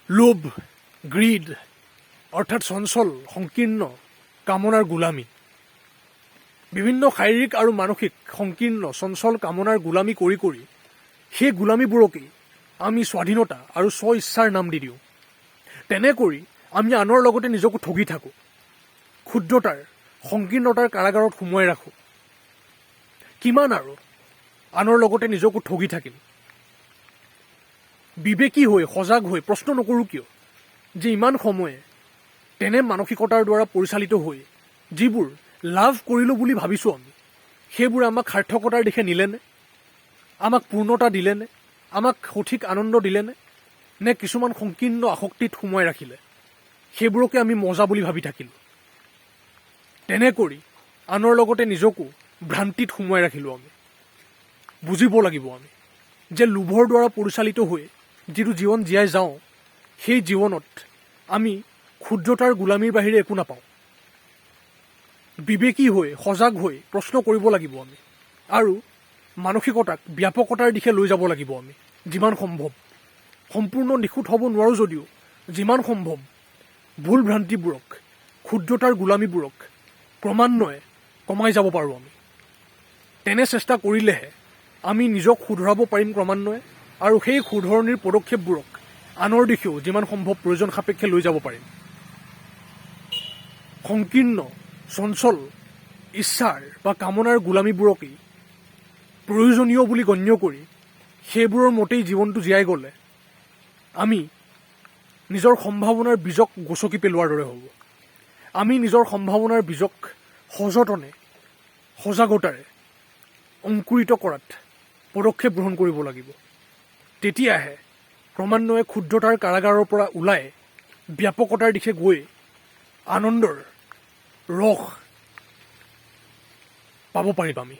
লোভ, গ্ৰীড অৰ্থাৎ চঞ্চল সংকীৰ্ণ কামনাৰ গোলামী। বিভিন্ন শাৰীৰিক আৰু মানসিক সংকীৰ্ণ চঞ্চল কামনাৰ গোলামী কৰি কৰি সেই গোলামীবোৰকেই আমি স্বাধীনতা আৰু স্ব ইচ্ছাৰ নাম দি দিওঁ। তেনে কৰি আমি আনৰ লগতে নিজকো ঠগি থাকোঁ, ক্ষুদ্ৰতাৰ সংকীৰ্ণতাৰ কাৰাগাৰত সোমোৱাই ৰাখোঁ। কিমান আৰু আনৰ লগতে নিজকো ঠগি থাকিম। বিবেকী হৈ সজাগ হৈ প্ৰশ্ন নকৰোঁ কিয় যে ইমান সময়ে তেনে মানসিকতাৰ দ্বাৰা পৰিচালিত হৈ যিবোৰ লাভ কৰিলোঁ বুলি ভাবিছোঁ আমি, সেইবোৰ আমাক সাৰ্থকতাৰ দিশে নিলেনে? আমাক পূৰ্ণতা দিলেনে? আমাক সঠিক আনন্দ দিলেনে? নে কিছুমান সংকীৰ্ণ আসক্তিত সোমোৱাই ৰাখিলে? সেইবোৰকে আমি মজা বুলি ভাবি থাকিলোঁ। তেনে কৰি আনৰ লগতে নিজকো ভ্ৰান্তিত সোমোৱাই ৰাখিলোঁ আমি। বুজিব লাগিব আমি যে লোভৰ দ্বাৰা পৰিচালিত হৈ যিটো জীৱন জীয়াই যাওঁ, সেই জীৱনত আমি ক্ষুদ্ৰতাৰ গোলামীৰ বাহিৰে একো নাপাওঁ। বিবেকী হৈ সজাগ হৈ প্ৰশ্ন কৰিব লাগিব আমি আৰু মানসিকতাক ব্যাপকতাৰ দিশে লৈ যাব লাগিব আমি যিমান সম্ভৱ। সম্পূৰ্ণ নিখুঁত হ'ব নোৱাৰোঁ যদিও যিমান সম্ভৱ ভুল ভ্ৰান্তিবোৰক, ক্ষুদ্ৰতাৰ গোলামীবোৰক ক্ৰমান্বয়ে কমাই যাব পাৰোঁ আমি। তেনে চেষ্টা কৰিলেহে আমি নিজক শুধৰাব পাৰিম ক্ৰমান্বয়ে আৰু সেই শুধৰণিৰ পদক্ষেপবোৰক আনৰ দিশেও যিমান সম্ভৱ প্ৰয়োজন সাপেক্ষে লৈ যাব পাৰিম। সংকীৰ্ণ চঞ্চল ইচ্ছাৰ বা কামনাৰ গোলামীবোৰকেই প্ৰয়োজনীয় বুলি গণ্য কৰি সেইবোৰৰ মতেই জীৱনটো জীয়াই গ'লে আমি নিজৰ সম্ভাৱনাৰ বীজক গছকি পেলোৱাৰ দৰে হ'ব। আমি নিজৰ সম্ভাৱনাৰ বীজক সযতনে সজাগতাৰে অংকুৰিত কৰাত পদক্ষেপ গ্ৰহণ কৰিব লাগিব। তেতিয়াহে ক্ৰমান্বয়ে ক্ষুদ্ৰতাৰ কাৰাগাৰৰ পৰা ওলাই ব্যাপকতাৰ দিশে গৈ আনন্দৰ ৰস পাব পাৰিম আমি।